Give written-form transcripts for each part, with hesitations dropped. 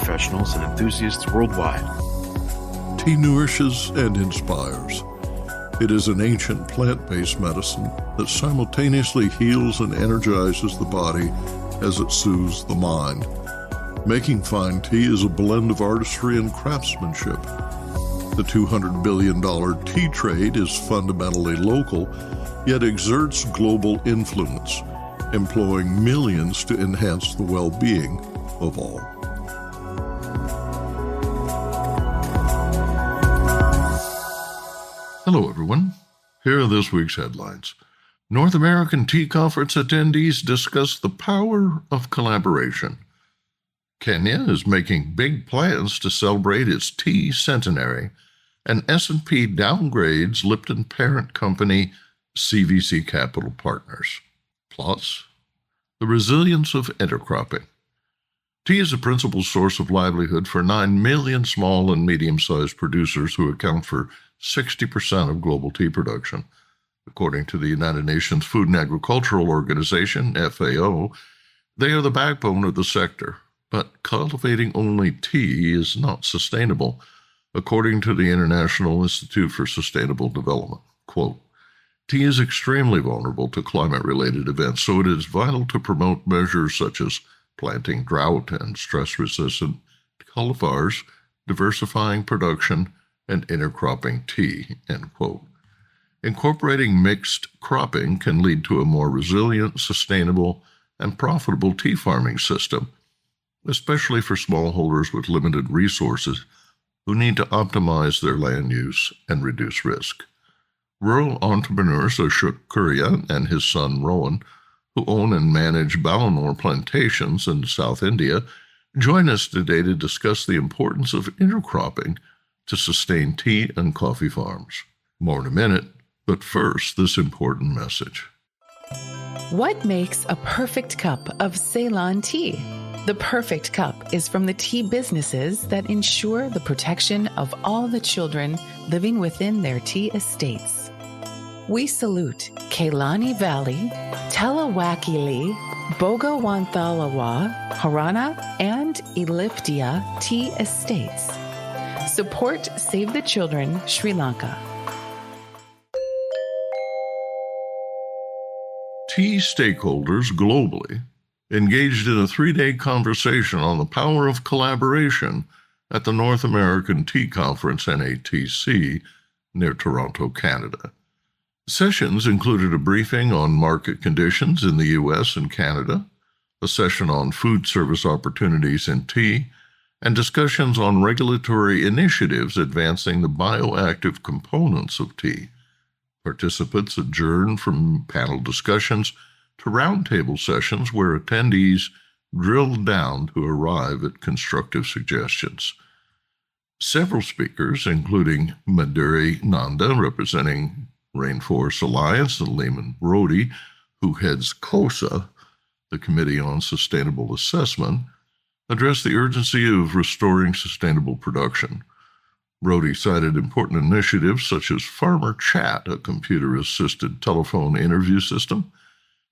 professionals and enthusiasts worldwide. Tea nourishes and inspires. It is an ancient plant-based medicine that simultaneously heals and energizes the body as it soothes the mind. Making fine tea is a blend of artistry and craftsmanship. The $200 billion tea trade is fundamentally local, yet exerts global influence, employing millions to enhance the well-being of all. Hello, everyone. Here are this week's headlines. North American Tea Conference attendees discuss the power of collaboration. Kenya is making big plans to celebrate its tea centenary, and S&P downgrades Lipton parent company CVC Capital Partners. Plus, the resilience of intercropping. Tea is a principal source of livelihood for 9 million small and medium-sized producers who account for 60% of global tea production. According to the United Nations Food and Agricultural Organization, FAO, they are the backbone of the sector. But cultivating only tea is not sustainable, according to the International Institute for Sustainable Development. Quote, tea is extremely vulnerable to climate-related events, so it is vital to promote measures such as planting drought and stress-resistant cultivars, diversifying production, and intercropping tea, end quote. Incorporating mixed cropping can lead to a more resilient, sustainable, and profitable tea farming system, especially for smallholders with limited resources who need to optimize their land use and reduce risk. Rural entrepreneurs Ashok Kariyan and his son Rohan, who own and manage Balanoor Plantations in South India, join us today to discuss the importance of intercropping to sustain tea and coffee farms. More in a minute, but first, this important message. What makes a perfect cup of Ceylon tea? The perfect cup is from the tea businesses that ensure the protection of all the children living within their tea estates. We salute Kailani Valley, Telawakili, Bogawantalawa, Harana, and Eliptia tea estates. Support Save the Children, Sri Lanka. Tea stakeholders globally engaged in a 3-day conversation on the power of collaboration at the North American Tea Conference, NATC, near Toronto, Canada. Sessions included a briefing on market conditions in the U.S. and Canada, a session on food service opportunities in tea, and discussions on regulatory initiatives advancing the bioactive components of tea. Participants adjourned from panel discussions to roundtable sessions where attendees drilled down to arrive at constructive suggestions. Several speakers, including Madhuri Nanda, representing Rainforest Alliance, and Lehman Brody, who heads COSA, the Committee on Sustainable Assessment, addressed the urgency of restoring sustainable production. Brody cited important initiatives such as Farmer Chat, a computer-assisted telephone interview system,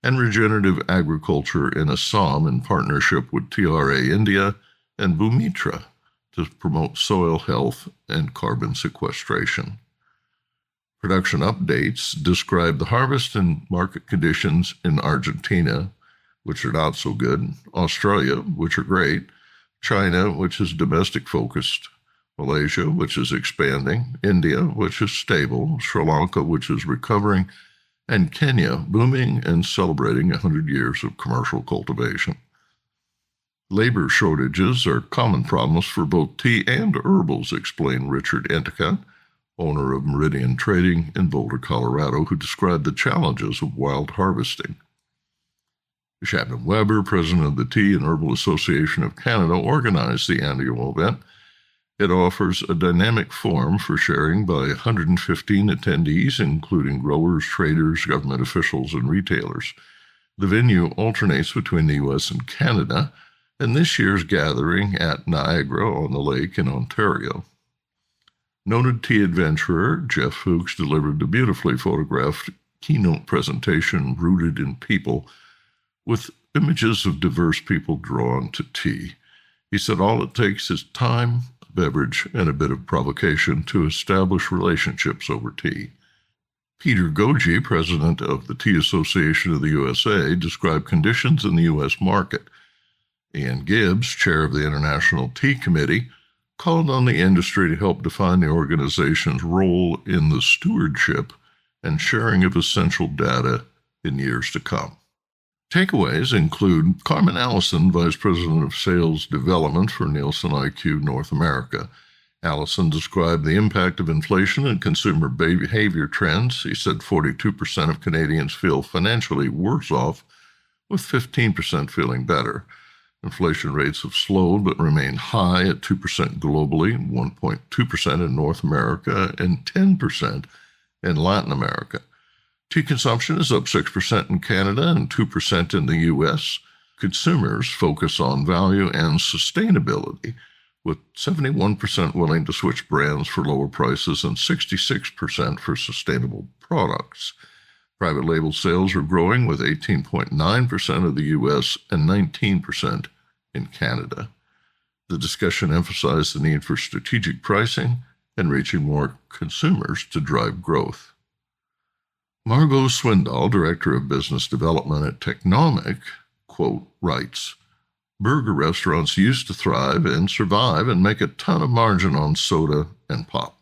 and regenerative agriculture in Assam in partnership with TRA India and Bhumitra to promote soil health and carbon sequestration. Production updates describe the harvest and market conditions in Argentina, which are not so good, Australia, which are great, China, which is domestic-focused, Malaysia, which is expanding, India, which is stable, Sri Lanka, which is recovering, and Kenya, booming and celebrating 100 years of commercial cultivation. Labor shortages are common problems for both tea and herbals, explained Richard Endicott, owner of Meridian Trading in Boulder, Colorado, who described the challenges of wild harvesting. Chapman Weber, president of the Tea and Herbal Association of Canada, organized the annual event. It offers a dynamic forum for sharing by 115 attendees, including growers, traders, government officials, and retailers. The venue alternates between the U.S. and Canada, and this year's gathering at Niagara on the Lake in Ontario. Noted tea adventurer Jeff Fuchs delivered the beautifully photographed keynote presentation Rooted in People, with images of diverse people drawn to tea. He said all it takes is time, a beverage, and a bit of provocation to establish relationships over tea. Peter Goji, president of the Tea Association of the USA, described conditions in the U.S. market. Ian Gibbs, chair of the International Tea Committee, called on the industry to help define the organization's role in the stewardship and sharing of essential data in years to come. Takeaways include Carmen Allison, Vice President of Sales Development for Nielsen IQ North America. Allison described the impact of inflation and consumer behavior trends. He said 42% of Canadians feel financially worse off, with 15% feeling better. Inflation rates have slowed but remain high at 2% globally, 1.2% in North America, and 10% in Latin America. Tea consumption is up 6% in Canada and 2% in the U.S. Consumers focus on value and sustainability, with 71% willing to switch brands for lower prices and 66% for sustainable products. Private label sales are growing, with 18.9% of the U.S. and 19% in Canada. The discussion emphasized the need for strategic pricing and reaching more consumers to drive growth. Margot Swindoll, Director of Business Development at Technomic, quote, writes, "Burger restaurants used to thrive and survive and make a ton of margin on soda and pop.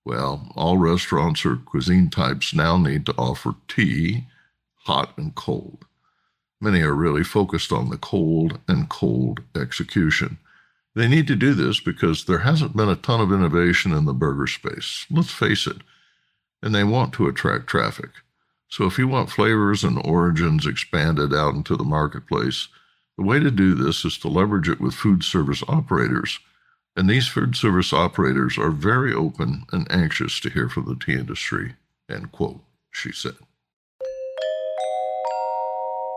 Well, all restaurants or cuisine types now need to offer tea, hot and cold. Many are really focused on the cold and cold execution. They need to do this because there hasn't been a ton of innovation in the burger space. Let's face it. And they want to attract traffic. So if you want flavors and origins expanded out into the marketplace, the way to do this is to leverage it with food service operators. And these food service operators are very open and anxious to hear from the tea industry," end quote, she said.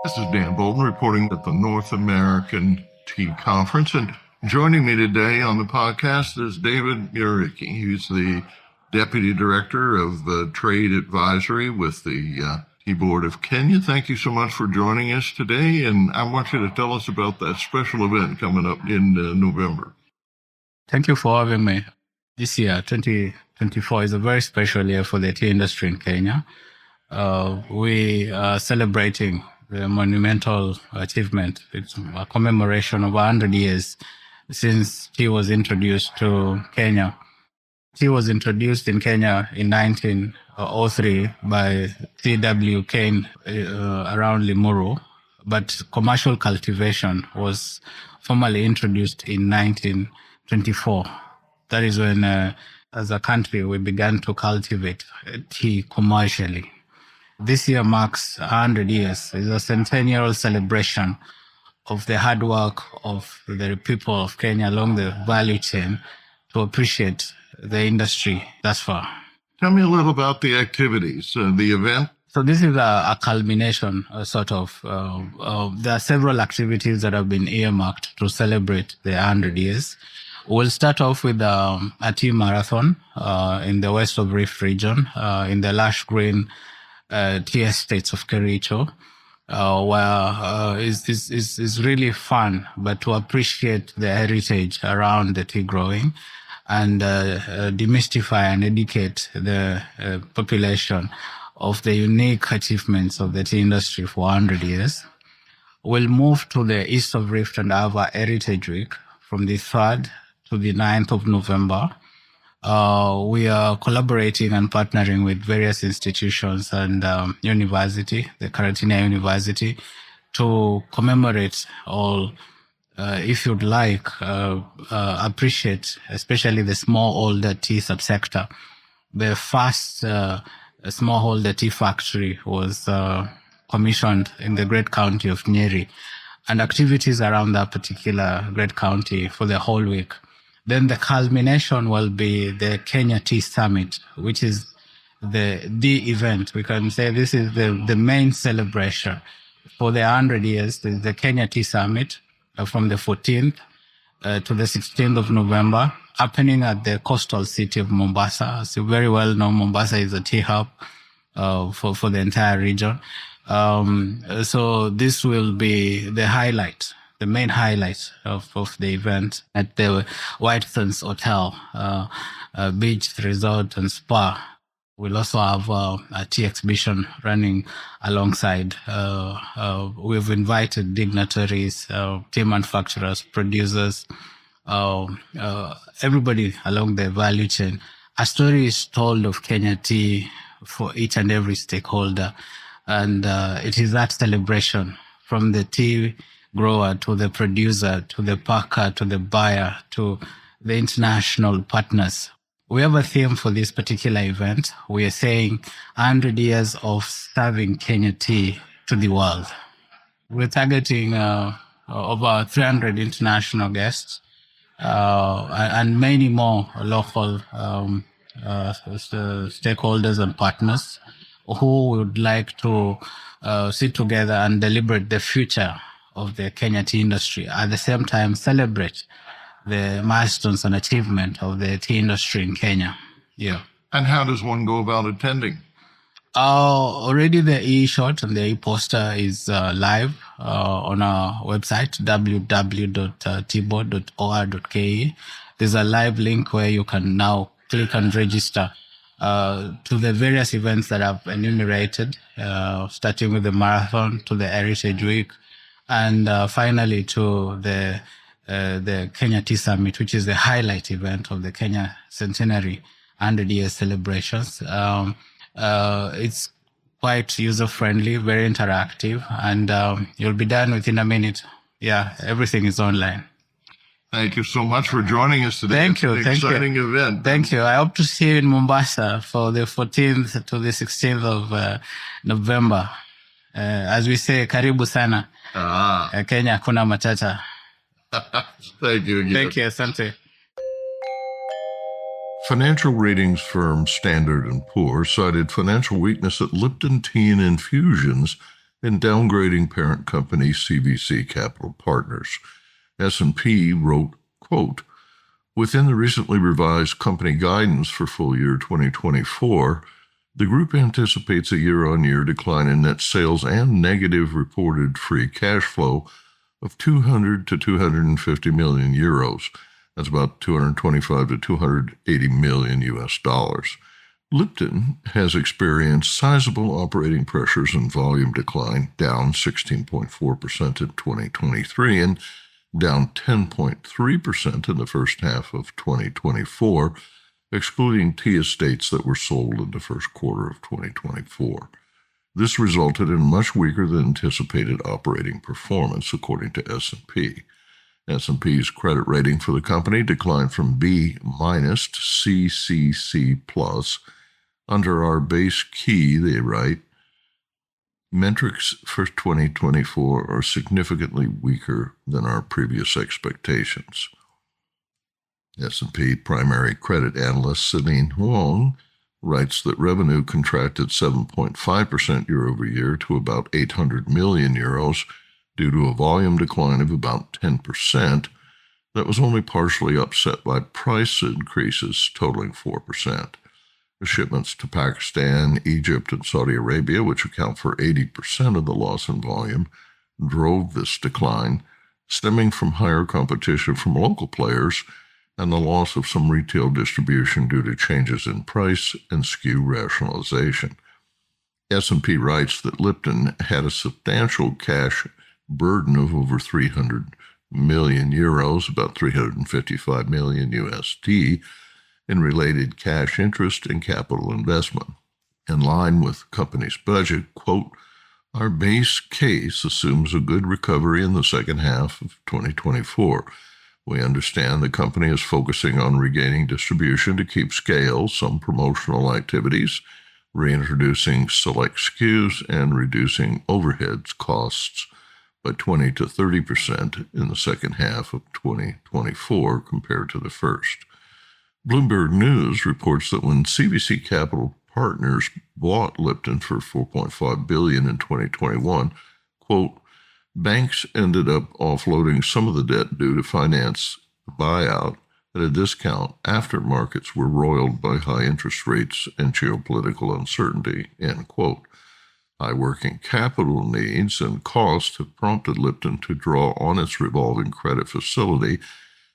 This is Dan Bolton reporting at the North American Tea Conference. And joining me today on the podcast is David Muricki. He's the Deputy Director of Trade Advisory with the Tea Board of Kenya. Thank you so much for joining us today. And I want you to tell us about that special event coming up in November. Thank you for having me. This year, 2024, is a very special year for the tea industry in Kenya. We are celebrating the monumental achievement. It's a commemoration of 100 years since tea was introduced to Kenya. Tea was introduced in Kenya in 1903 by C.W. Keny around Limuru, but commercial cultivation was formally introduced in 1924. That is when, as a country, we began to cultivate tea commercially. This year marks 100 years. It's a centennial celebration of the hard work of the people of Kenya along the value chain to appreciate the industry thus far. Tell me a little about the activities, the event. So this is a culmination, there are several activities that have been earmarked to celebrate the 100 years. We'll start off with a tea marathon in the west of Rift region, in the lush green tea estates of Kericho, where is really fun, but to appreciate the heritage around the tea growing and demystify and educate the population of the unique achievements of the tea industry for 100 years. We'll move to the east of Rift and have a Heritage Week from the 3rd to the 9th of November. We are collaborating and partnering with various institutions and university, the Kariyan University, to commemorate all, if you'd like, appreciate, especially the smallholder tea subsector. The first smallholder tea factory was commissioned in the great county of Nyeri, and activities around that particular great county for the whole week. Then the culmination will be the Kenya Tea Summit, which is the event. We can say this is the main celebration for the 100 years. The Kenya Tea Summit from the 14th to the 16th of November, happening at the coastal city of Mombasa. As you very well know, Mombasa is a tea hub for the entire region. So this will be the highlight the main highlight of the event at the White Sands Hotel, beach resort and spa. We'll also have a tea exhibition running alongside. We've invited dignitaries, tea manufacturers, producers, everybody along the value chain. A story is told of Kenya tea for each and every stakeholder. And it is that celebration from the tea grower to the producer, to the packer, to the buyer, to the international partners. We have a theme for this particular event. We are saying 100 years of serving Kenya tea to the world. We're targeting over 300 international guests and many more local stakeholders and partners who would like to sit together and deliberate the future of the Kenya tea industry. At the same time, celebrate the milestones and achievement of the tea industry in Kenya. Yeah. And how does one go about attending? Already the e-shot and the e-poster is live on our website, www.tboard.or.ke. There's a live link where you can now click and register to the various events that I've enumerated, starting with the marathon to the Heritage Week, and finally to the Kenya Tea Summit, which is the highlight event of the Kenya Centenary 100 years celebrations. It's quite user-friendly, very interactive, and you'll be done within a minute. Yeah, everything is online. Thank you so much for joining us today. Thank you. It's an exciting event. Thank you. I hope to see you in Mombasa for the 14th to the 16th of November. As we say, karibu sana. Kenya hakuna matata. Thank you again. Thank you, asante. Financial ratings firm Standard & Poor's cited financial weakness at Lipton Tea and Infusions in downgrading parent company CVC Capital Partners. S&P wrote, quote, within the recently revised company guidance for full year 2024, the group anticipates a year-on-year decline in net sales and negative reported free cash flow of 200 to 250 million euros. That's about 225 to 280 million US dollars. Lipton has experienced sizable operating pressures and volume decline, down 16.4% in 2023 and down 10.3% in the first half of 2024, excluding tea estates that were sold in the first quarter of 2024. This resulted in much weaker than anticipated operating performance, according to S&P. S&P's credit rating for the company declined from B- to CCC+. Under our base key, they write, metrics for 2024 are significantly weaker than our previous expectations. S&P primary credit analyst Celine Huang writes that revenue contracted 7.5% year over year to about 800 million euros due to a volume decline of about 10% that was only partially offset by price increases totaling 4%. The shipments to Pakistan, Egypt, and Saudi Arabia, which account for 80% of the loss in volume, drove this decline, stemming from higher competition from local players and the loss of some retail distribution due to changes in price and SKU rationalization. S&P writes that Lipton had a substantial cash burden of over 300 million euros, about 355 million USD, in related cash interest and capital investment. In line with company's budget, quote, our base case assumes a good recovery in the second half of 2024. We understand the company is focusing on regaining distribution to keep scale, some promotional activities, reintroducing select SKUs, and reducing overheads costs by 20 to 30% in the second half of 2024 compared to the first. Bloomberg News reports that when CVC Capital Partners bought Lipton for $4.5 billion in 2021, quote, banks ended up offloading some of the debt due to finance the buyout at a discount after markets were roiled by high interest rates and geopolitical uncertainty, end quote. High working capital needs and costs have prompted Lipton to draw on its revolving credit facility,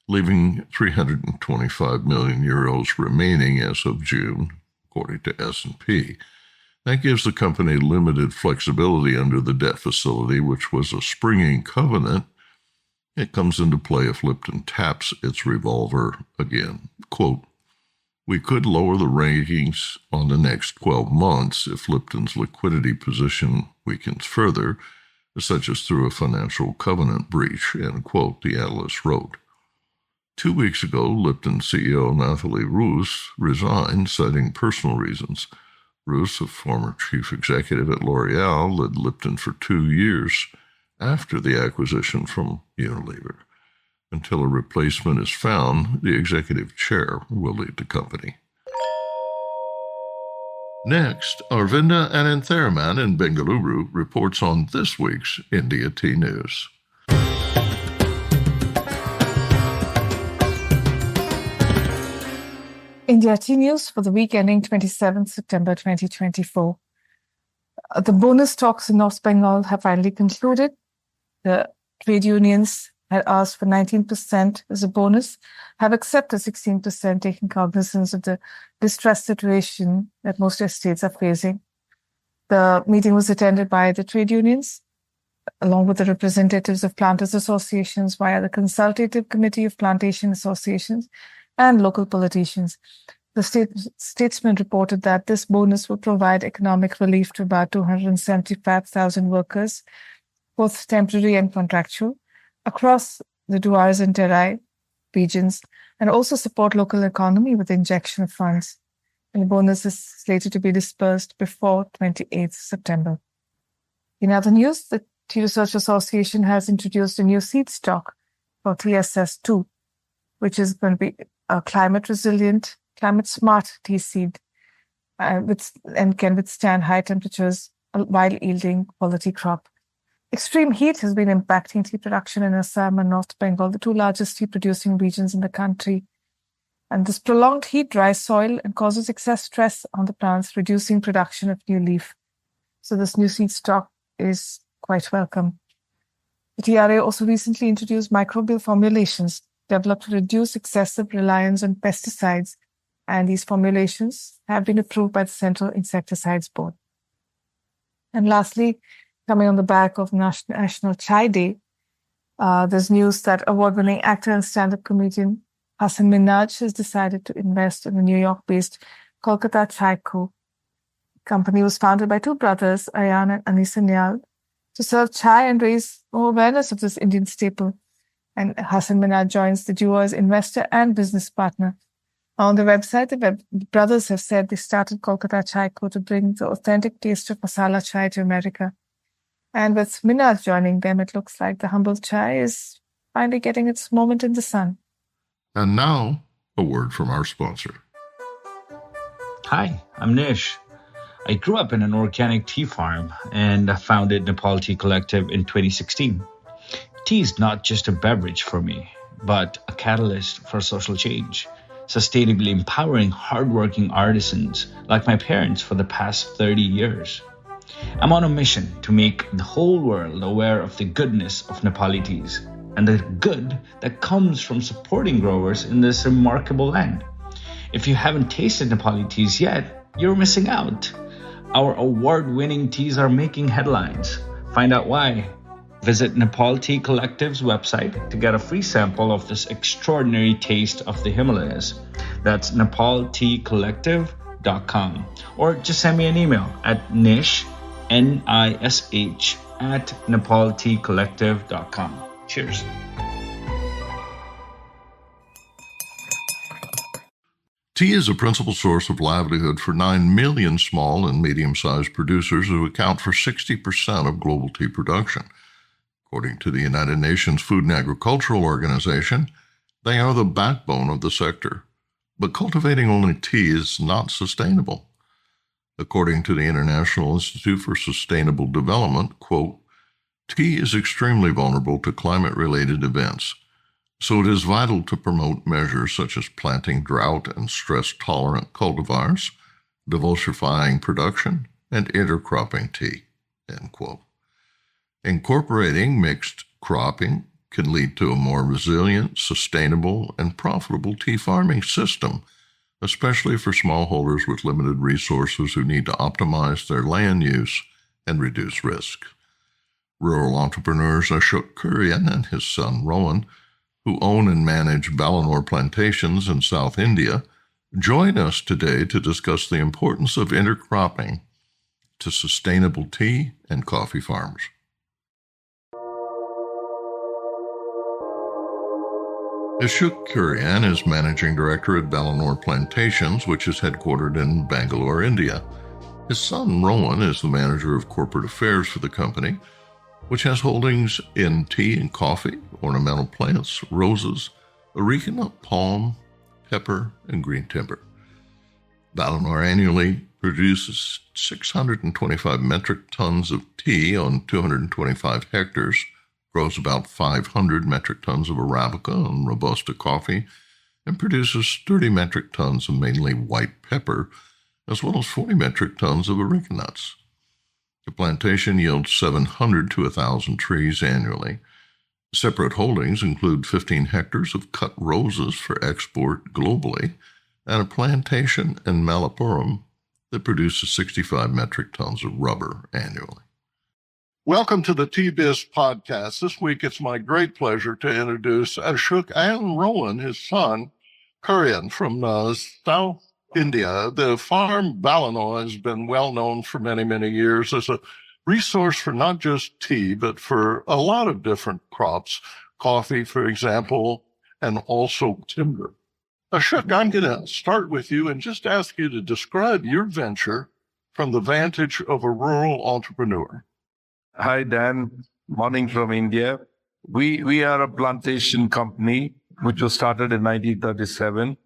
leaving 325 million euros remaining as of June, according to S&P. That gives the company limited flexibility under the debt facility, which was a springing covenant. It comes into play if Lipton taps its revolver again. Quote, "We could lower the ratings on the next 12 months if Lipton's liquidity position weakens further, such as through a financial covenant breach," end quote, the analyst wrote. 2 weeks ago, Lipton CEO Nathalie Roos resigned, citing personal reasons. Roos, a former chief executive at L'Oreal, led Lipton for 2 years after the acquisition from Unilever. Until a replacement is found, the executive chair will lead the company. Next, Arvinda Anantharaman in Bengaluru reports on this week's India Tea News. India Tea News for the week ending 27th September 2024. The bonus talks in North Bengal have finally concluded. The trade unions had asked for 19% as a bonus, have accepted 16%, taking cognizance of the distressed situation that most estates are facing. The meeting was attended by the trade unions, along with the representatives of planters associations via the Consultative Committee of Plantation Associations and local politicians. The statesman reported that this bonus will provide economic relief to about 275,000 workers, both temporary and contractual, across the Duars and Terai regions, and also support local economy with injection of funds. And the bonus is slated to be dispersed before 28th September. In other news, the Tea Research Association has introduced a new seed stock called TSS2, which is going to be a climate-resilient, climate-smart tea seed and can withstand high temperatures while yielding quality crop. Extreme heat has been impacting tea production in Assam and North Bengal, the two largest tea-producing regions in the country. And this prolonged heat dries soil and causes excess stress on the plants, reducing production of new leaf. So this new seed stock is quite welcome. The TRA also recently introduced microbial formulations developed to reduce excessive reliance on pesticides, and these formulations have been approved by the Central Insecticides Board. And lastly, coming on the back of National Chai Day, there's news that award-winning actor and stand-up comedian Hasan Minhaj has decided to invest in the New York-based Kolkata Chai Co. The company was founded by two brothers, Aryan and Anisa Nyal, to serve chai and raise more awareness of this Indian staple. And Hasan Minhaj joins the duo as investor and business partner. On the website, the brothers have said they started Kolkata Chai Co. to bring the authentic taste of masala chai to America. And with Minhaj joining them, it looks like the humble chai is finally getting its moment in the sun. And now, a word from our sponsor. Hi, I'm Nish. I grew up in an organic tea farm and founded Nepal Tea Collective in 2016. Tea is not just a beverage for me, but a catalyst for social change, sustainably empowering hardworking artisans like my parents for the past 30 years. I'm on a mission to make the whole world aware of the goodness of Nepali teas and the good that comes from supporting growers in this remarkable land. If you haven't tasted Nepali teas yet, you're missing out. Our award-winning teas are making headlines. Find out why. Visit Nepal Tea Collective's website to get a free sample of this extraordinary taste of the Himalayas. That's nepalteacollective.com. Or just send me an email at nish, Nish, at nepalteacollective.com. Cheers. Tea is a principal source of livelihood for 9 million small and medium-sized producers who account for 60% of global tea production. According to the United Nations Food and Agricultural Organization, they are the backbone of the sector. But cultivating only tea is not sustainable. According to the International Institute for Sustainable Development, quote, tea is extremely vulnerable to climate-related events, so it is vital to promote measures such as planting drought and stress-tolerant cultivars, diversifying production, and intercropping tea. end quote. Incorporating mixed cropping can lead to a more resilient, sustainable, and profitable tea farming system, especially for smallholders with limited resources who need to optimize their land use and reduce risk. Rural entrepreneurs Ashok Kariyan and his son Rohan, who own and manage Balanoor Plantations in South India, join us today to discuss the importance of intercropping to sustainable tea and coffee farms. Ashok Kariyan is Managing Director at Balanoor Plantations, which is headquartered in Bangalore, India. His son, Rohan, is the Manager of Corporate Affairs for the company, which has holdings in tea and coffee, ornamental plants, roses, areca, palm, pepper, and green timber. Balanoor annually produces 625 metric tons of tea on 225 hectares, grows about 500 metric tons of Arabica and Robusta coffee, and produces 30 metric tons of mainly white pepper, as well as 40 metric tons of areca nuts. The plantation yields 700 to 1,000 trees annually. Separate holdings include 15 hectares of cut roses for export globally, and a plantation in Malappuram that produces 65 metric tons of rubber annually. Welcome to the Tea-Biz podcast. This week, it's my great pleasure to introduce Ashok and Rohan, his son, Kariyan, from South India. The farm Balanoor has been well known for many, many years as a resource for not just tea, but for a lot of different crops, coffee, for example, and also timber. Ashok, I'm going to start with you and just ask you to describe your venture from the vantage of a rural entrepreneur. Hi, Dan. Morning from India. We are a plantation company which was started in 1937.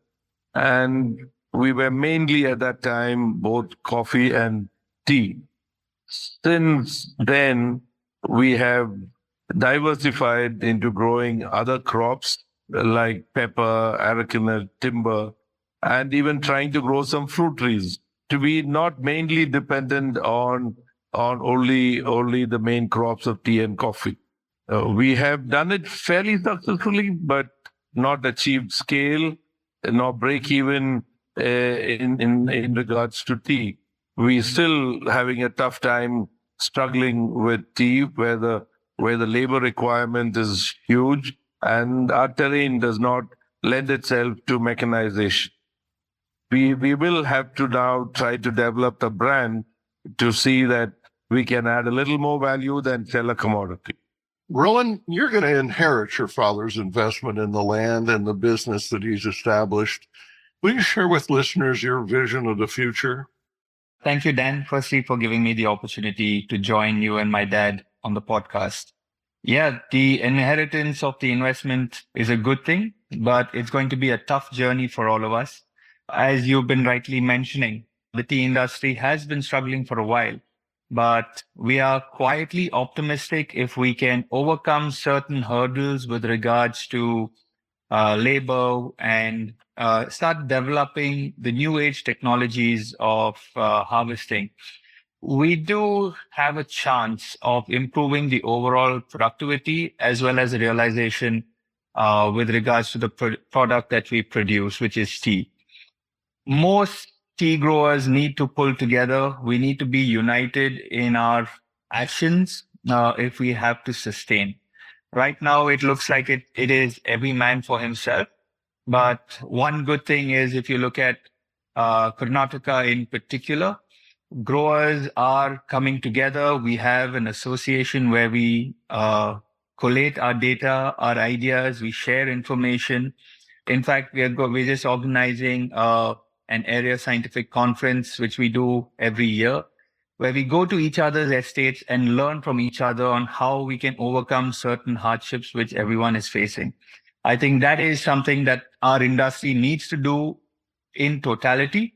And we were mainly at that time both coffee and tea. Since then, we have diversified into growing other crops like pepper, areca, timber, and even trying to grow some fruit trees to be not mainly dependent on only the main crops of tea and coffee. We have done it fairly successfully, but not achieved scale, nor break even in regards to tea. We're still having a tough time struggling with tea, where the labor requirement is huge and our terrain does not lend itself to mechanization. We will have to now try to develop a brand to see that we can add a little more value than sell a commodity. Rohan, you're going to inherit your father's investment in the land and the business that he's established. Will you share with listeners your vision of the future? Thank you, Dan, firstly, for giving me the opportunity to join you and my dad on the podcast. Yeah, the inheritance of the investment is a good thing, but it's going to be a tough journey for all of us. As you've been rightly mentioning, the tea industry has been struggling for a while, but we are quietly optimistic if we can overcome certain hurdles with regards to labor and start developing the new age technologies of harvesting. We do have a chance of improving the overall productivity as well as the realization with regards to the product that we produce, which is tea. Most tea growers need to pull together. We need to be united in our actions if we have to sustain. Right now, it looks like it is every man for himself. But one good thing is if you look at Karnataka in particular, growers are coming together. We have an association where we collate our data, our ideas, we share information. In fact, we're just organizing an area scientific conference, which we do every year, where we go to each other's estates and learn from each other on how we can overcome certain hardships which everyone is facing. I think that is something that our industry needs to do in totality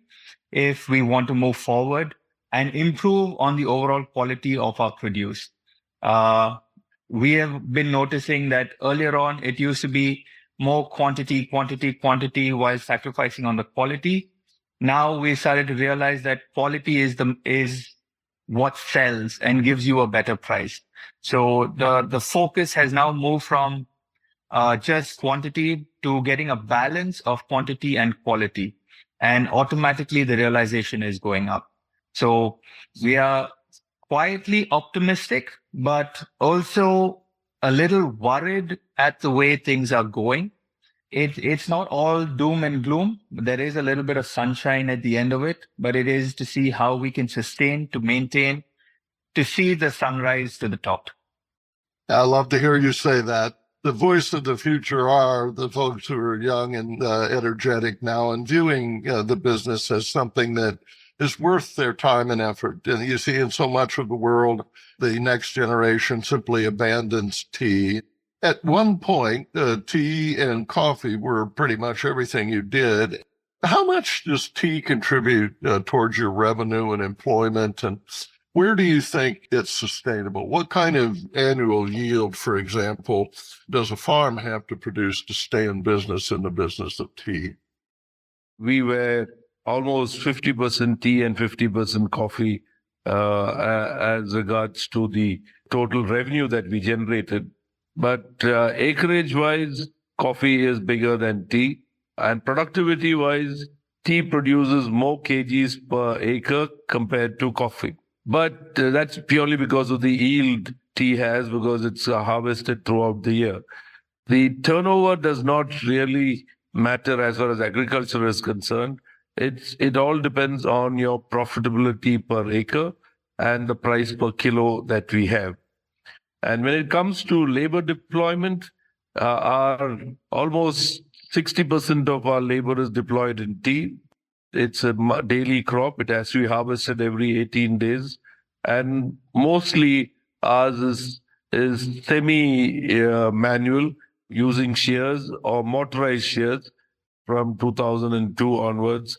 if we want to move forward and improve on the overall quality of our produce. We have been noticing that earlier on, it used to be more quantity while sacrificing on the quality. Now we started to realize that quality is what sells and gives you a better price. So the focus has now moved from just quantity to getting a balance of quantity and quality. And automatically the realization is going up. So we are quietly optimistic, but also a little worried at the way things are going. It's not all doom and gloom. There is a little bit of sunshine at the end of it, but it is to see how we can sustain, to maintain, to see the sunrise to the top. I love to hear you say that. The voice of the future are the folks who are young and energetic now and viewing the business as something that is worth their time and effort. And you see in so much of the world, the next generation simply abandons tea. At one point, tea and coffee were pretty much everything you did. How much does tea contribute towards your revenue and employment? And where do you think it's sustainable? What kind of annual yield, for example, does a farm have to produce to stay in business in the business of tea? We were almost 50% tea and 50% coffee as regards to the total revenue that we generated. But acreage-wise, coffee is bigger than tea. And productivity-wise, tea produces more kgs per acre compared to coffee. But that's purely because of the yield tea has, because it's harvested throughout the year. The turnover does not really matter as far as agriculture is concerned. It all depends on your profitability per acre and the price per kilo that we have. And when it comes to labor deployment, our almost 60% of our labor is deployed in tea. It's a daily crop. It has to be harvested every 18 days. And mostly ours is semi-manual, using shears or motorized shears. From 2002 onwards,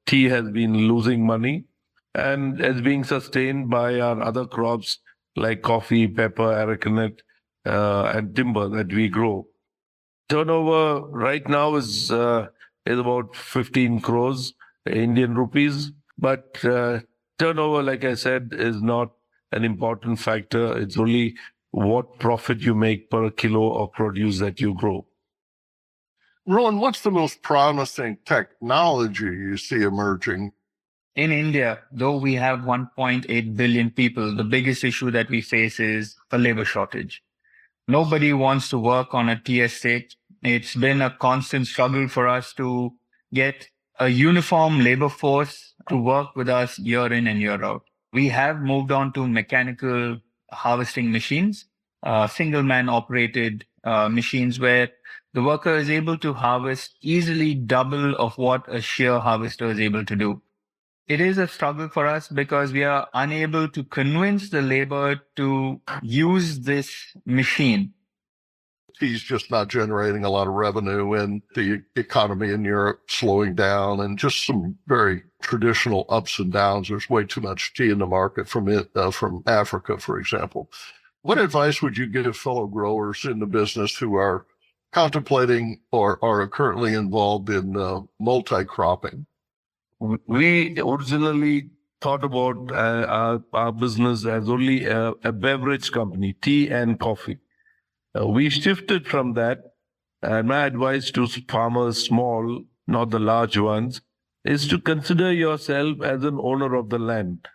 tea has been losing money and is being sustained by our other crops like coffee, pepper, arecanut, and timber that we grow. Turnover right now is about 15 crores Indian rupees, but turnover, like I said, is not an important factor. It's only what profit you make per kilo of produce that you grow. Rohan, what's the most promising technology you see emerging? In India, though we have 1.8 billion people, the biggest issue that we face is a labor shortage. Nobody wants to work on a tea estate. It's been a constant struggle for us to get a uniform labor force to work with us year in and year out. We have moved on to mechanical harvesting machines, single man operated machines where the worker is able to harvest easily double of what a shear harvester is able to do. It is a struggle for us because we are unable to convince the labor to use this machine. Tea's just not generating a lot of revenue, and the economy in Europe slowing down, and just some very traditional ups and downs. There's way too much tea in the market from Africa, for example. What advice would you give fellow growers in the business who are contemplating or are currently involved in multi-cropping? We originally thought about our business as only a beverage company, tea and coffee. We shifted from that, and my advice to farmers, small, not the large ones, is to consider yourself as an owner of the land.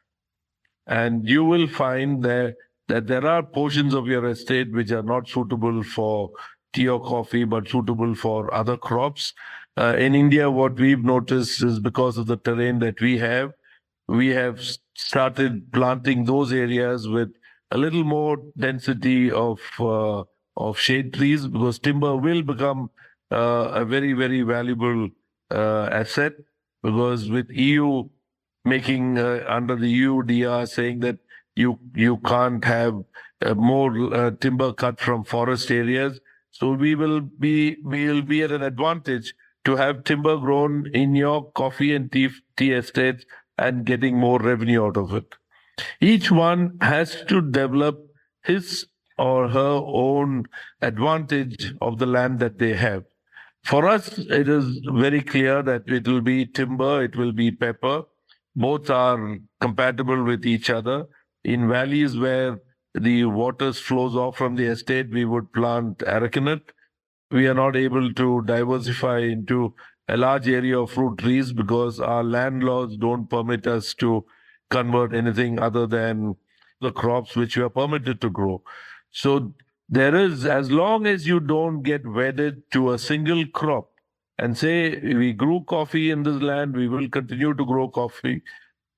And you will find that there are portions of your estate which are not suitable for tea or coffee, but suitable for other crops. In India, what we've noticed is because of the terrain that we have started planting those areas with a little more density of shade trees, because timber will become a very, very valuable asset. Because with EU making under the EUDR saying that you can't have more timber cut from forest areas, so we will be at an advantage to have timber grown in your coffee and tea estates and getting more revenue out of it. Each one has to develop his or her own advantage of the land that they have. For us, it is very clear that it will be timber, it will be pepper, both are compatible with each other. In valleys where the water flows off from the estate, we would plant arecanut. We are not able to diversify into a large area of fruit trees because our land laws don't permit us to convert anything other than the crops which we are permitted to grow. So there is, as long as you don't get wedded to a single crop and say, we grew coffee in this land, we will continue to grow coffee,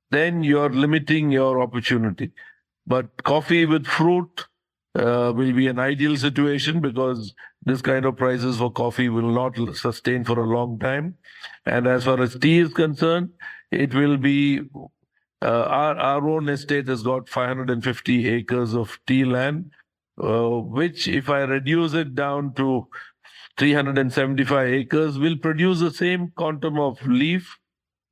then you're limiting your opportunity. But coffee with fruit will be an ideal situation because this kind of prices for coffee will not sustain for a long time. And as far as tea is concerned, it will be our own estate has got 550 acres of tea land, which if I reduce it down to 375 acres, will produce the same quantum of leaf,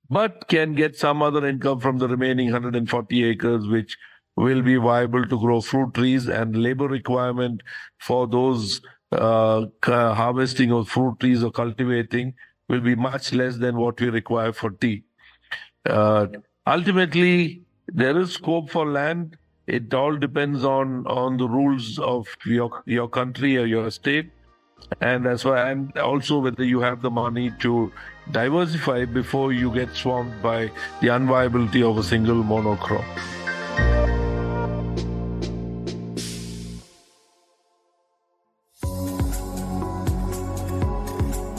but can get some other income from the remaining 140 acres, which will be viable to grow fruit trees, and labor requirement for those harvesting of fruit trees or cultivating will be much less than what we require for tea. Ultimately, there is scope for land. It all depends on the rules of your country or your state. And that's why, and also whether you have the money to diversify before you get swamped by the unviability of a single monocrop.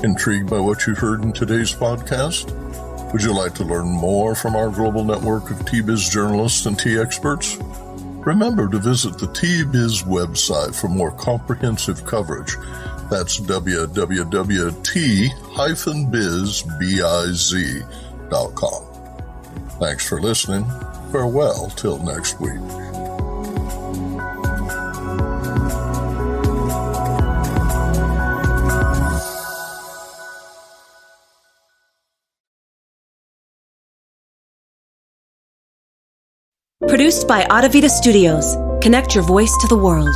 Intrigued by what you heard in today's podcast? Would you like to learn more from our global network of Tea-Biz journalists and tea experts? Remember to visit the Tea-Biz website for more comprehensive coverage. That's www.t-biz.com. Thanks for listening. Farewell till next week. Produced by Adavita Studios. Connect your voice to the world.